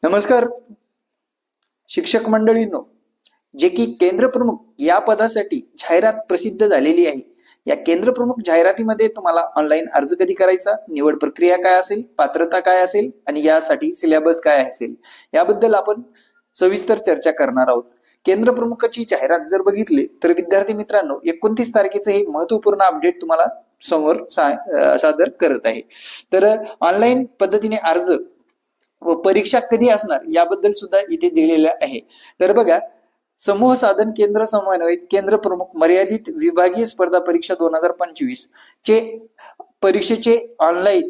नमस्कार शिक्षक मंडळींनो, जे की केंद्र प्रमुख या पदासाठी जाहिरात प्रसिद्ध झालेली आहे. या केंद्र प्रमुख जाहिरातीमध्ये तुम्हाला ऑनलाईन अर्ज कधी करायचा, निवड प्रक्रिया काय असेल, पात्रता काय असेल आणि यासाठी सिलेबस काय असेल याबद्दल आपण सविस्तर चर्चा करणार आहोत. केंद्र प्रमुखाची जाहिरात जर बघितली तर विद्यार्थी मित्रांनो 29 तारखेचं हे महत्वपूर्ण अपडेट तुम्हाला समोर सादर करत आहे. तर ऑनलाईन पद्धतीने अर्ज व परीक्षा कधी असणार याबद्दल सुद्धा इथे दिलेलं आहे. तर बघा, समूह साधन केंद्र समन्वय केंद्र प्रमुख मर्यादित विभागीय स्पर्धा परीक्षा 2025 चे परीक्षेचे ऑनलाईन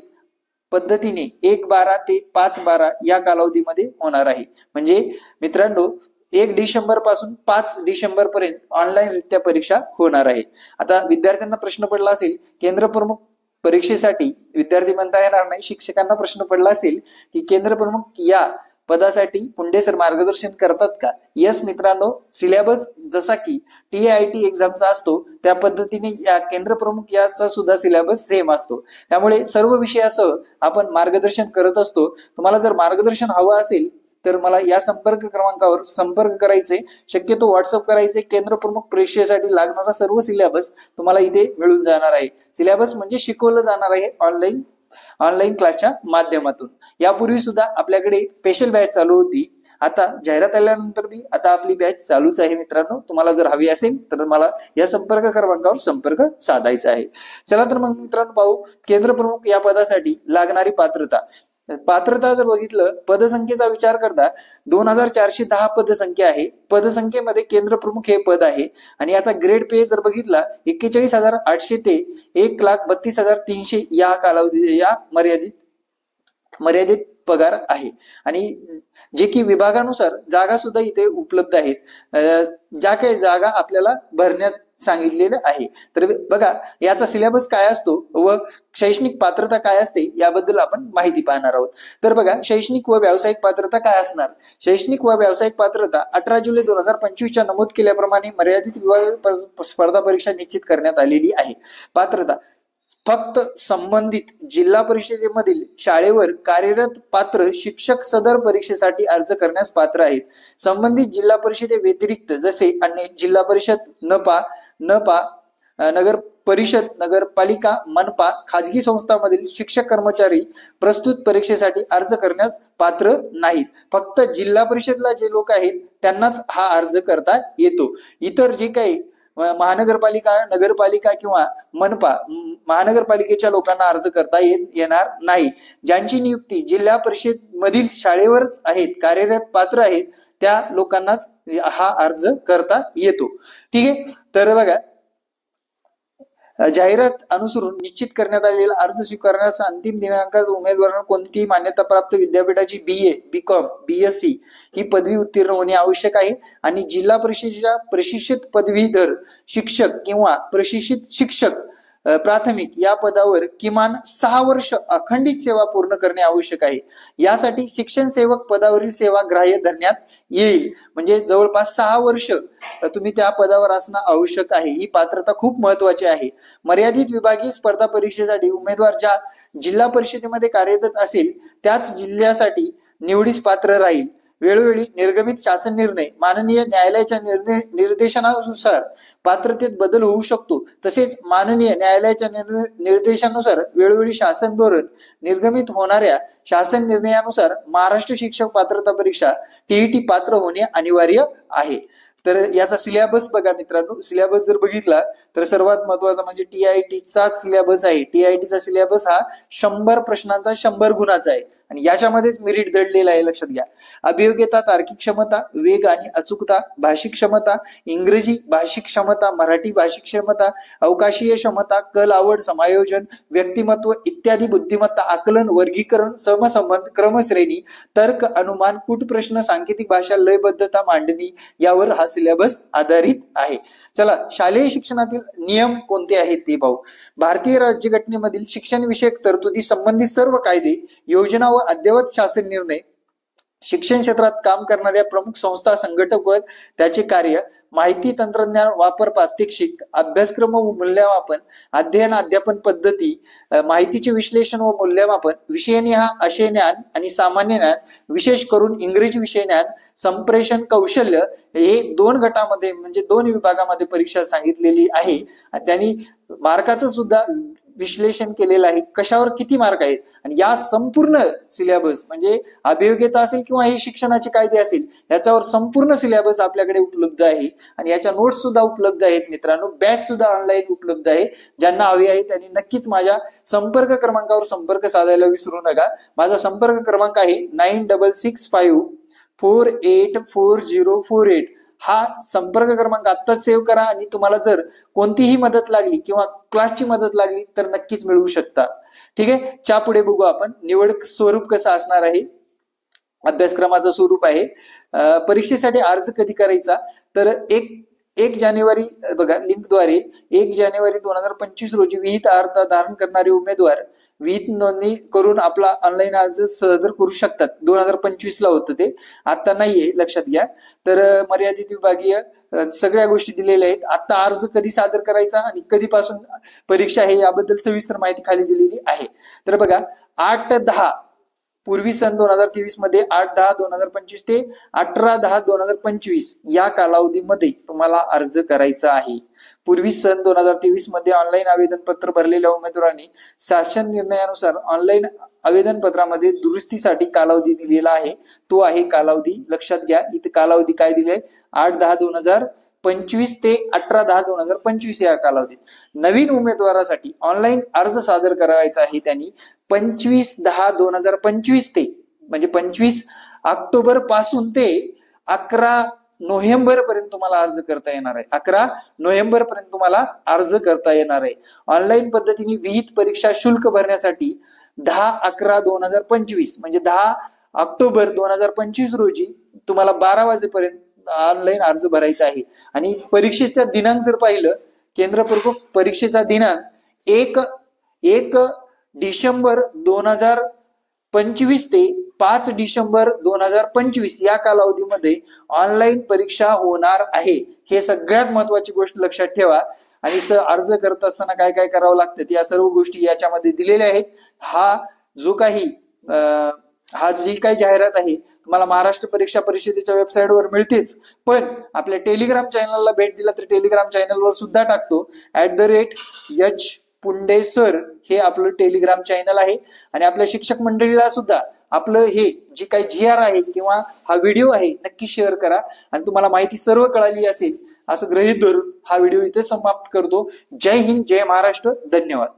पद्धतीने 1/12 ते 5/12 या कालावधीमध्ये होणार आहे. म्हणजे मित्रांनो 1 डिसेंबर पासून 5 डिसेंबर पर्यंत ऑनलाईन रित्या परीक्षा होणार आहे. आता विद्यार्थ्यांना प्रश्न पडला असेल, केंद्र प्रमुख परीक्षेसाठी विद्यार्थी म्हणता येणार नाही, शिक्षकांना प्रश्न पडला असेल की केंद्र प्रमुख या पदासाठी पुंडे सर मार्गदर्शन करतात का? यस मित्रांनो, सिलेबस जसा की TIT एक्झामचा असतो त्या पद्धतीने या केंद्र प्रमुख याचा सुद्धा सिलेबस सेम असतो. त्यामुळे सर्व विषयासह आपण मार्गदर्शन करत असतो. तुम्हाला जर मार्गदर्शन हवं असेल तर मला या संपर्क क्रमांकावर संपर्क करायचे, शक्यतो व्हॉट्सअप करायचे. केंद्र प्रमुख परीक्षेसाठी लागणारा सर्व सिलेबस तुम्हाला इथे मिळून जाणार आहे. सिलेबस म्हणजे शिकवलं जाणार आहे ऑनलाईन क्लासच्या माध्यमातून. यापूर्वी सुद्धा आपल्याकडे स्पेशल बॅच चालू होती. आता जाहिरात आल्यानंतर बी आता आपली बॅच चालूच आहे मित्रांनो. तुम्हाला जर हवी असेल तर मला या संपर्क क्रमांकावर संपर्क साधायचा आहे. चला तर मग मित्रांनो पाहू, केंद्र प्रमुख या पदासाठी लागणारी पात्रता जर बघितलं, पदसंख्येचा विचार करता 2410 पदसंख्या आहे. पदसंख्येमध्ये केंद्र प्रमुख हे पद आहे आणि याचा ग्रेड पे जर बघितला 41,800 ते 1,32,300 या कालावधी या मर्यादित पगार आहे. आणि जे की विभागानुसार जागा सुद्धा इथे उपलब्ध आहेत. ज्या काही जागा आपल्याला भरण्यात सांगितलेलं आहे. तर बघा, याचा सिलेबस काय असतो व शैक्षणिक पात्रता काय असते याबद्दल आपण माहिती पाहणार आहोत. तर बघा, शैक्षणिक व व्यावसायिक पात्रता काय असणार. शैक्षणिक व व्यावसायिक पात्रता 18 जुलै 2025 च्या नमूद केल्याप्रमाणे मर्यादित विभाग स्पर्धा परीक्षा निश्चित करण्यात आलेली आहे. पात्रता फक्त संबंधित जिल्हा परिषदेमधील शाळेवर कार्यरत पात्र शिक्षक सदर परीक्षेसाठी अर्ज करण्यास पात्र आहेत. संबंधित जिल्हा परिषदे व्यतिरिक्त जसे अन्य जिल्हा परिषद, नपा, नगर परिषद, नगरपालिका, मनपा, खाजगी संस्थांमधील शिक्षक कर्मचारी प्रस्तुत परीक्षेसाठी अर्ज करण्यास पात्र नाहीत. फक्त जिल्हा परिषदला जे लोक आहेत त्यांनाच हा अर्ज करता येतो. इतर जे काही महानगरपालिका, नगरपालिका किंवा मनपा, महानगरपालिकेच्या लोकांना अर्ज करता येणार नाही. ज्यांची नियुक्ती जिल्हा परिषद मधील शाळेवरच आहेत, कार्यरत पात्र आहेत, त्या लोकांनाच हा अर्ज करता येतो. ठीक आहे. तर बघा, जाहिरात अनुसरून निश्चित करण्यात आलेला अर्ज स्वीकारण्याचा अंतिम दिनांकात उमेदवारांना कोणतीही मान्यता प्राप्त विद्यापीठाची BA, BCom, BSc ही पदवी उत्तीर्ण होणे आवश्यक आहे. आणि जिल्हा परिषदेच्या प्रशिक्षित पदवीधर शिक्षक किंवा प्रशिक्षित शिक्षक प्राथमिक या पदावर किमान 6 वर्ष अखंडित सेवा पूर्ण करणे आवश्यक आहे. यासाठी शिक्षण सेवक पदावरील सेवा ग्राह्य धरण्यात येईल. म्हणजे जवळपास 6 वर्ष तुम्ही त्या पदावर असणं आवश्यक आहे. ही पात्रता खूप महत्वाची आहे. मर्यादित विभागीय स्पर्धा परीक्षेसाठी उमेदवार ज्या जिल्हा परिषदेमध्ये कार्यरत असेल त्याच जिल्ह्यासाठी निवडीस पात्र राहील. वेळोवेळी निर्गमित शासन निर्णय, माननीय न्यायालयाच्या निर्देशनानुसार पात्रतेत बदल होऊ शकतो. तसेच माननीय न्यायालयाच्या निर्देशानुसार वेळोवेळी शासन धोरण निर्गमित होणाऱ्या शासन निर्णयानुसार महाराष्ट्र शिक्षक पात्रता परीक्षा TET पात्र होणे अनिवार्य आहे. तर याचा सिलेबस बघा मित्रांनो, सिलेबस जर बघितला तर सर्वात महत्वाचा म्हणजे TIT चाच सिलेबस आहे. TIT चा सिलेबस हा 100 प्रश्नांचा 100 गुणाचा आहे आणि याच्यामध्येच मेरिट दडलेला आहे, लक्षात घ्या. अभियोग्यता, तार्किक क्षमता, वेग आणि अचूकता, भाषिक क्षमता, इंग्रजी भाषिक क्षमता, मराठी भाषिक क्षमता, अवकाशीय क्षमता, कल, आवड, समायोजन, व्यक्तिमत्व इत्यादी, बुद्धिमत्ता, आकलन, वर्गीकरण, समसंबंध, क्रमश्रेणी, तर्क, अनुमान, कूटप्रश्न, सांकेतिक भाषा, लयबद्धता, मांडणी यावर हा सिलेबस आधारित आहे. चला, शालेय शिक्षणातील नियम कोणते आहेत ते पाहू. भारतीय राज्यघटनेमधील शिक्षण विषयक तरतुदी संबंधित सर्व कायदे, योजना व अद्ययावत शासन निर्णय शिक्षण क्षेत्रात काम करणाऱ्या प्रमुख संस्था, संघटक व त्याचे कार्य, माहिती तंत्रज्ञान वापर, प्रात्यक्षिक, अभ्यासक्रम व मूल्यमापन, अध्ययन अध्यापन पद्धती, माहितीचे विश्लेषण व मूल्यमापन, विषयनिहाय आशय ज्ञान आणि सामान्य ज्ञान, विशेष करून इंग्रजी विषय ज्ञान, संप्रेषण कौशल्य, हे 2 गटामध्ये म्हणजे 2 विभागामध्ये परीक्षा सांगितलेली आहे. त्यांनी मार्काचं सुद्धा विश्लेषण केलेलं आहे, कशावर किती मार्क आहेत. आणि या संपूर्ण सिलेबस म्हणजे अभियोग्यता असेल किंवा हे शिक्षणाचे कायदे असेल, याच्यावर संपूर्ण सिलेबस आपल्याकडे उपलब्ध आहे. आणि याच्या नोट्स सुद्धा उपलब्ध आहेत मित्रांनो. बॅच सुद्धा ऑनलाईन उपलब्ध आहे. ज्यांना हवी आहे त्यांनी नक्कीच माझ्या संपर्क क्रमांकावर संपर्क साधायला विसरू नका. माझा संपर्क क्रमांक आहे 9665484048. हा संपर्क क्रमांक आत्ताच सेव्ह करा आणि तुम्हाला जर कोणतीही मदत लागली किंवा क्लासची मदत लागली तर नक्कीच मिळवू शकता. ठीक आहे, च्या पुढे बघू आपण निवड स्वरूप कसं असणार आहे. अभ्यासक्रमाचं स्वरूप आहे. परीक्षेसाठी अर्ज कधी करायचा तर 1 जानेवारी बघा लिंकद्वारे 1 जानेवारी 2025 रोजी विहित अर्ज धारण करणारे उमेदवार विहित नोंदणी करून आपला ऑनलाईन अर्ज सादर करू शकतात. 2025 ला होतं ते, आता नाहीये, लक्षात घ्या. तर मर्यादित विभागीय सगळ्या गोष्टी दिलेल्या आहेत. आता अर्ज कधी सादर करायचा आणि कधीपासून परीक्षा आहे याबद्दल सविस्तर माहिती खाली दिलेली आहे. तर बघा 8-10 पूर्वी सन 2023 मध्ये 8-10-2025 ते 18-10-2025 या कालावधीमध्ये तुम्हाला अर्ज करायचा आहे. पूर्वी सन 2023 मध्ये ऑनलाईन आवेदन पत्र भरलेल्या उमेदवारांनी शासन निर्णयानुसार ऑनलाईन आवेदन पत्रामध्ये दुरुस्तीसाठी कालावधी दिलेला आहे. तो आहे कालावधी, लक्षात घ्या. इथे कालावधी काय दिले, 8-10-2025 ते 18-10-2025 या कालावधीत. नवीन उमेदवारासाठी ऑनलाईन अर्ज सादर करायचा आहे त्यांनी 25-10-2025 ते म्हणजे 25 ऑक्टोबर पासून ते 11 नोव्हेंबर पर्यंत तुम्हाला अर्ज करता येणार आहे. 11 नोव्हेंबर पर्यंत तुम्हाला अर्ज करता येणार आहे. ऑनलाईन पद्धतीने विहित परीक्षा शुल्क भरण्यासाठी 10-11-2025 म्हणजे 10 ऑक्टोबर 2025 रोजी तुम्हाला 12 वाजेपर्यंत ऑनलाईन अर्ज भरायचा आहे. आणि परीक्षेचा दिनांक जर पाहिलं, केंद्रप्रमुख परीक्षेचा दिनांक 1 डिसेंबर 2025 ते 5 डिसेंबर 2025 या कालावधीमध्ये ऑनलाईन परीक्षा होणार आहे. हे सगळ्यात महत्वाची गोष्ट लक्षात ठेवा. आणि अर्ज करत असताना काय काय करावं लागतं या सर्व गोष्टी याच्यामध्ये दिलेल्या आहेत. हा जी काही जाहिरात आहे तुम्हाला महाराष्ट्र परीक्षा परिषदेच्या वेबसाईटवर मिळतेच, पण आपल्या टेलिग्राम चॅनलला भेट दिला तर टेलिग्राम चॅनलवर सुद्धा टाकतो. @H पुंडे सर हे आपलं टेलिग्राम चॅनल आहे. आणि आपल्या शिक्षक मंडळीला सुद्धा आपलं हे जी काही GR आहे किंवा हा व्हिडिओ आहे नक्की शेअर करा. आणि तुम्हाला माहिती सर्व कळाली असेल असं गृहीत धरून हा व्हिडिओ इथे समाप्त करतो. जय हिंद, जय महाराष्ट्र, धन्यवाद.